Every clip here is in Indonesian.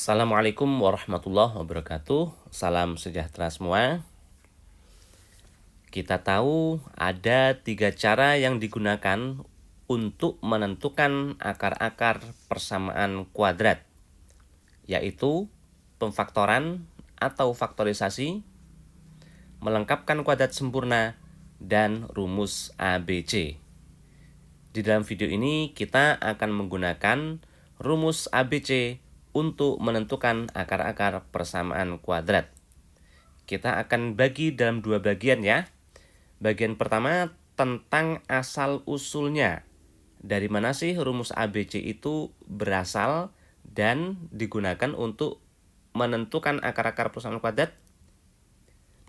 Assalamualaikum warahmatullahi wabarakatuh. Salam sejahtera semua. Kita tahu ada 3 cara yang digunakan untuk menentukan akar-akar persamaan kuadrat, yaitu pemfaktoran atau faktorisasi, melengkapkan kuadrat sempurna, dan rumus ABC. Di dalam video ini kita akan menggunakan rumus ABC untuk menentukan akar-akar persamaan kuadrat. Kita akan bagi dalam 2 bagian ya. Bagian pertama tentang asal-usulnya. Dari mana sih rumus ABC itu berasal dan digunakan untuk menentukan akar-akar persamaan kuadrat.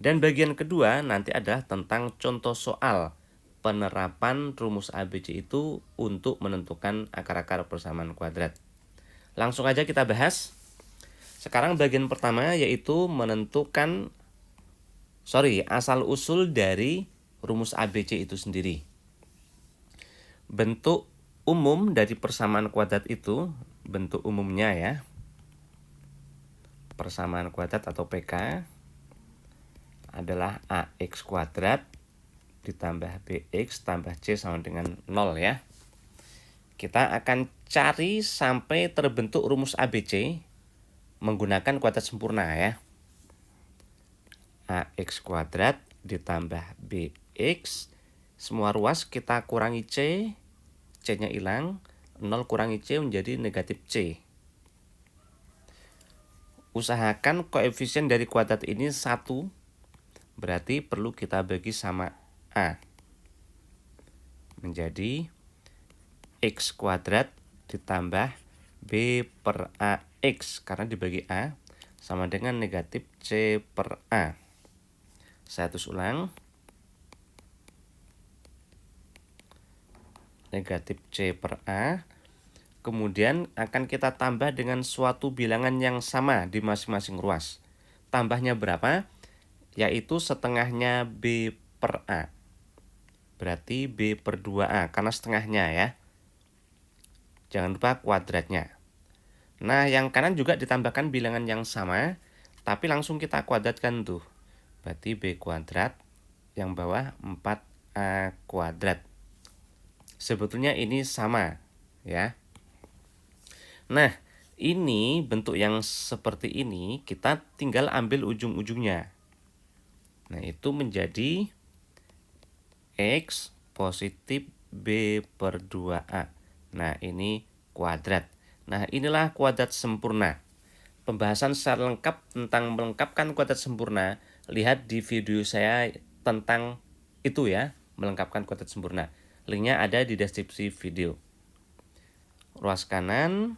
Dan bagian kedua nanti adalah tentang contoh soal penerapan rumus ABC itu untuk menentukan akar-akar persamaan kuadrat. Langsung aja kita bahas. Sekarang bagian pertama yaitu menentukan asal-usul dari rumus ABC itu sendiri. Bentuk umum dari persamaan kuadrat itu, bentuk umumnya ya, persamaan kuadrat atau PK adalah AX kuadrat ditambah BX tambah C sama dengan 0 ya. Kita akan cari sampai terbentuk rumus ABC menggunakan kuadrat sempurna ya. AX kuadrat ditambah BX, semua ruas kita kurangi C, C-nya hilang, 0 kurangi C menjadi negatif C. Usahakan koefisien dari kuadrat ini 1, berarti perlu kita bagi sama A. Menjadi X kuadrat ditambah B per AX, karena dibagi A sama dengan negatif C per A. Saya tulis ulang. Negatif C per A. Kemudian akan kita tambah dengan suatu bilangan yang sama di masing-masing ruas. Tambahnya berapa? Yaitu setengahnya B per A. Berarti B per 2A, karena setengahnya ya. Jangan lupa kuadratnya. Nah, yang kanan juga ditambahkan bilangan yang sama, tapi langsung kita kuadratkan tuh. Berarti B kuadrat, yang bawah 4A kuadrat. Sebetulnya ini sama ya. Nah, ini bentuk yang seperti ini kita tinggal ambil ujung-ujungnya. Nah, itu menjadi X positif B per 2A. Nah, ini kuadrat. Nah, inilah kuadrat sempurna. Pembahasan secara lengkap tentang melengkapkan kuadrat sempurna, lihat di video saya tentang itu ya, melengkapkan kuadrat sempurna. Linknya ada di deskripsi video. Ruas kanan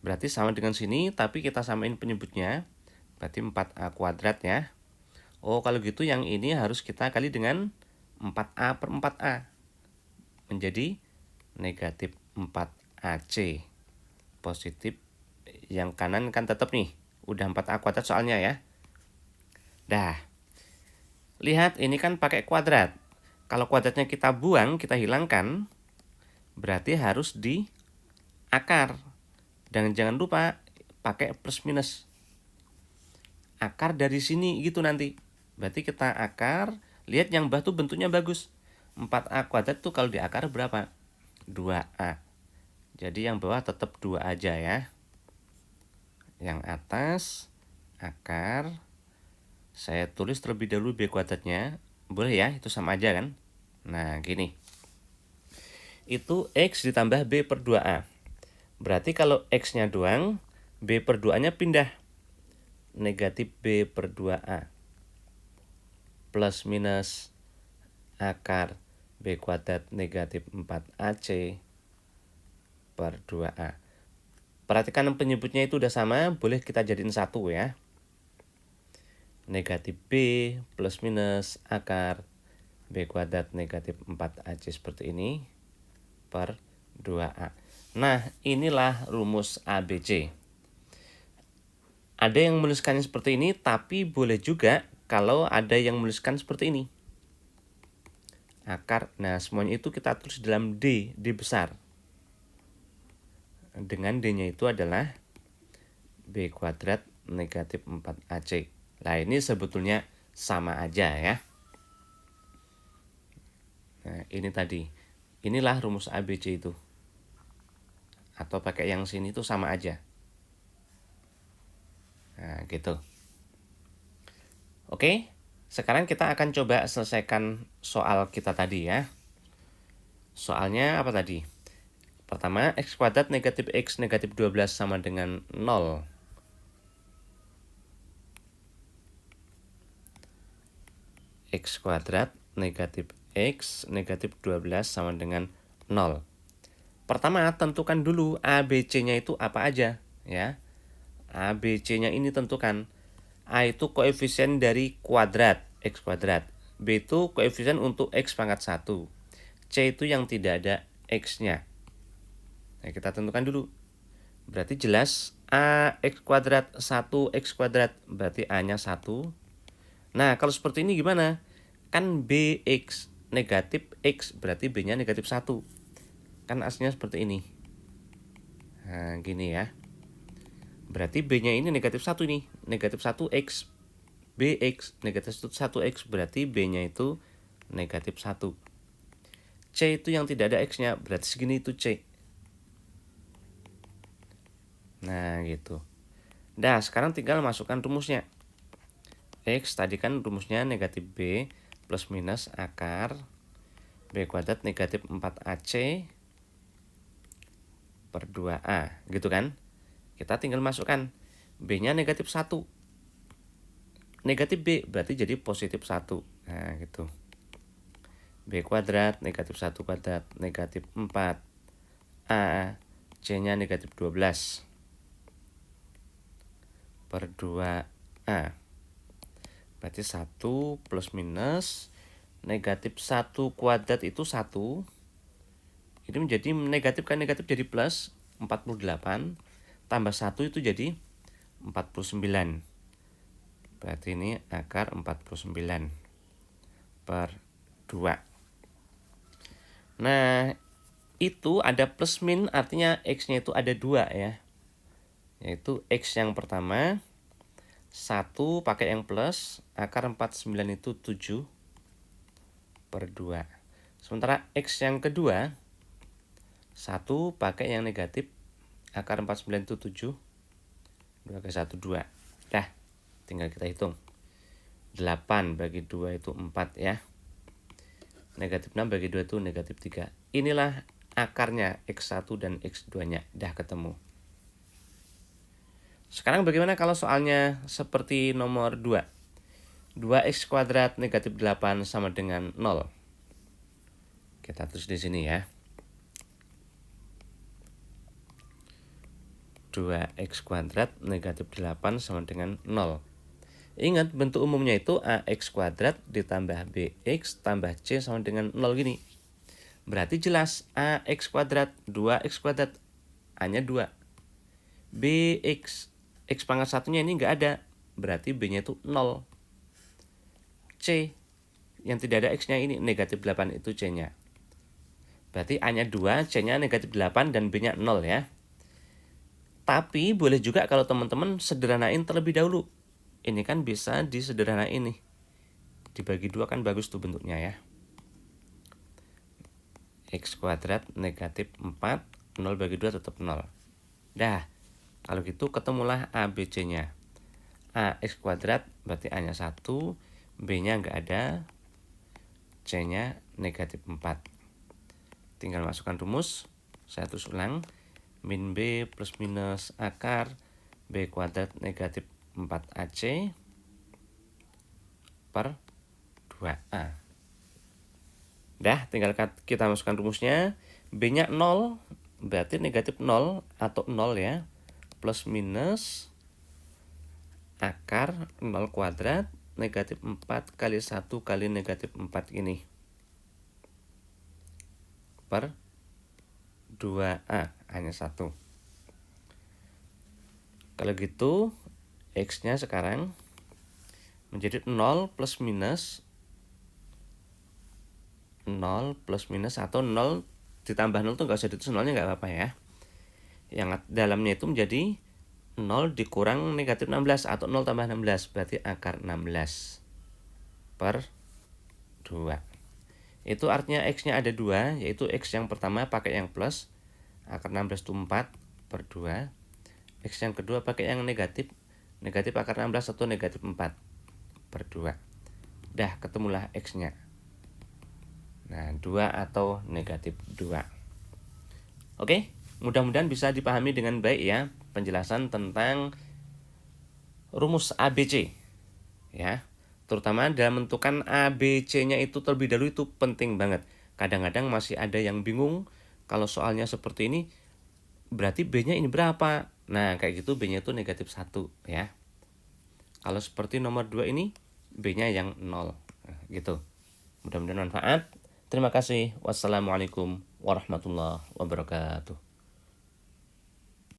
berarti sama dengan sini, tapi kita samain penyebutnya. Berarti 4A kuadrat ya. Oh, kalau gitu yang ini harus kita kali dengan 4A per 4A. Menjadi negatif 4AC. Positif yang kanan kan tetap nih, udah 4A kuadrat soalnya ya. Dah, lihat ini kan pakai kuadrat. Kalau kuadratnya kita buang, kita hilangkan, berarti harus di akar. Dan jangan lupa pakai plus minus. Akar dari sini gitu nanti. Berarti kita akar, lihat yang bawah tuh bentuknya bagus. 4A kuadrat tuh kalau di akar berapa? 2A. Jadi yang bawah tetap 2 aja ya. Yang atas akar, saya tulis terlebih dahulu B kuadratnya. Boleh ya, itu sama aja kan. Nah gini, itu X ditambah B per 2A. Berarti kalau X nya doang, B per 2A nya pindah. Negatif B per 2A plus minus akar B kuadrat negatif 4AC per 2A. Perhatikan penyebutnya itu udah sama, boleh kita jadiin 1 ya. Negatif B plus minus akar B kuadrat negatif 4AC seperti ini per 2A. Nah, inilah rumus ABC. Ada yang menuliskannya seperti ini, tapi boleh juga kalau ada yang menuliskan seperti ini. Akar, nah semuanya itu kita tulis dalam D besar. Dengan D-nya itu adalah B kuadrat negatif 4AC. Nah, ini sebetulnya sama aja ya. Nah, ini tadi. Inilah rumus ABC itu. Atau pakai yang sini itu sama aja. Nah, gitu. Oke, sekarang kita akan coba selesaikan soal kita tadi ya. Soalnya apa tadi? Pertama, x kuadrat negatif x negatif 12 sama dengan 0. X kuadrat negatif x negatif 12 sama dengan 0. Pertama, tentukan dulu ABC-nya itu apa aja ya. ABC-nya ini tentukan. A itu koefisien dari kuadrat, X kuadrat. B itu koefisien untuk X pangkat 1. C itu yang tidak ada X-nya. Nah, kita tentukan dulu. Berarti jelas A X kuadrat 1 X kuadrat. Berarti A-nya 1. Nah, kalau seperti ini gimana? Kan BX negatif X, berarti B-nya negatif 1. Kan aslinya seperti ini. Nah, gini ya. Berarti B-nya ini negatif 1 nih. Negatif 1X. BX negatif 1X. Berarti B-nya itu negatif 1. C itu yang tidak ada X-nya. Berarti segini itu C. Nah gitu. Nah sekarang tinggal masukkan rumusnya. X tadi kan rumusnya negatif B plus minus akar B kuadrat negatif 4AC per 2A. Gitu kan. Kita tinggal masukkan B-nya negatif 1. Negatif B berarti jadi positif 1. Nah gitu. B kuadrat negatif 1 kuadrat negatif 4A. C-nya negatif 12 per 2A. Berarti 1 plus minus negatif 1 kuadrat itu 1. Ini menjadi negatif kan negatif jadi plus 48. Tambah 1 itu jadi 49. Berarti ini akar 49 per 2. Nah, itu ada plus min artinya X-nya itu ada 2 ya. Yaitu X yang pertama 1 pakai yang plus, akar 49 itu 7 per 2. Sementara X yang kedua 1 pakai yang negatif, akar 49 itu 7. 2 ke 1, 2. Dah, tinggal kita hitung. 8 bagi 2 itu 4 ya. Negatif 6 bagi 2 itu negatif 3. Inilah akarnya X1 dan X2-nya. Dah ketemu. Sekarang bagaimana kalau soalnya seperti nomor 2? 2x kuadrat negatif 8 sama dengan 0. Kita tulis di sini ya. 2x kuadrat negatif 8 sama dengan 0. Ingat bentuk umumnya itu ax kuadrat ditambah bx tambah c sama dengan 0 gini. Berarti jelas ax kuadrat 2x kuadrat A-nya 2. Bx x pangkat 1-nya ini enggak ada. Berarti b-nya itu 0. C yang tidak ada x-nya ini negatif 8 itu c-nya. Berarti A-nya 2, c-nya negatif 8 dan b-nya 0 ya. Tapi boleh juga kalau teman-teman sederhanain terlebih dahulu. Ini kan bisa disederhanain nih. Dibagi 2 kan bagus tuh bentuknya ya. X kuadrat negatif 4, 0 bagi 2 tetap 0. Dah, kalau gitu ketemulah ABC-nya. AX kuadrat berarti A-nya 1, B-nya nggak ada, C-nya negatif 4. Tinggal masukkan rumus. Saya tulis ulang. Min B plus minus akar B kuadrat negatif 4AC per 2A. Dah, tinggal kita masukkan rumusnya. B-nya 0, berarti negatif 0 atau 0 ya. Plus minus akar 0 kuadrat negatif 4 kali 1 kali negatif 4 ini. Per 2A, hanya 1. Kalau gitu, X-nya sekarang menjadi 0 plus minus 0 plus minus atau 0 ditambah 0 tuh nggak usah ditulis 0-nya nggak apa-apa ya. Yang dalamnya itu menjadi 0 dikurang negatif 16 atau 0 tambah 16 berarti akar 16 per 2. Itu artinya X-nya ada 2, yaitu X yang pertama pakai yang plus, akar 16 itu 4 per 2. X yang kedua pakai yang negatif, negatif akar 16 atau negatif 4 per 2. Dah ketemulah X-nya. Nah, 2 atau negatif 2. Oke, mudah-mudahan bisa dipahami dengan baik ya penjelasan tentang rumus ABC. Ya, terutama dalam menentukan ABC-nya itu terlebih dahulu itu penting banget. Kadang-kadang masih ada yang bingung kalau soalnya seperti ini berarti B-nya ini berapa? Nah, kayak gitu B-nya itu negatif 1 ya. Kalau seperti nomor 2 ini B-nya yang 0. Nah, gitu. Mudah-mudahan manfaat. Terima kasih. Wassalamualaikum warahmatullahi wabarakatuh.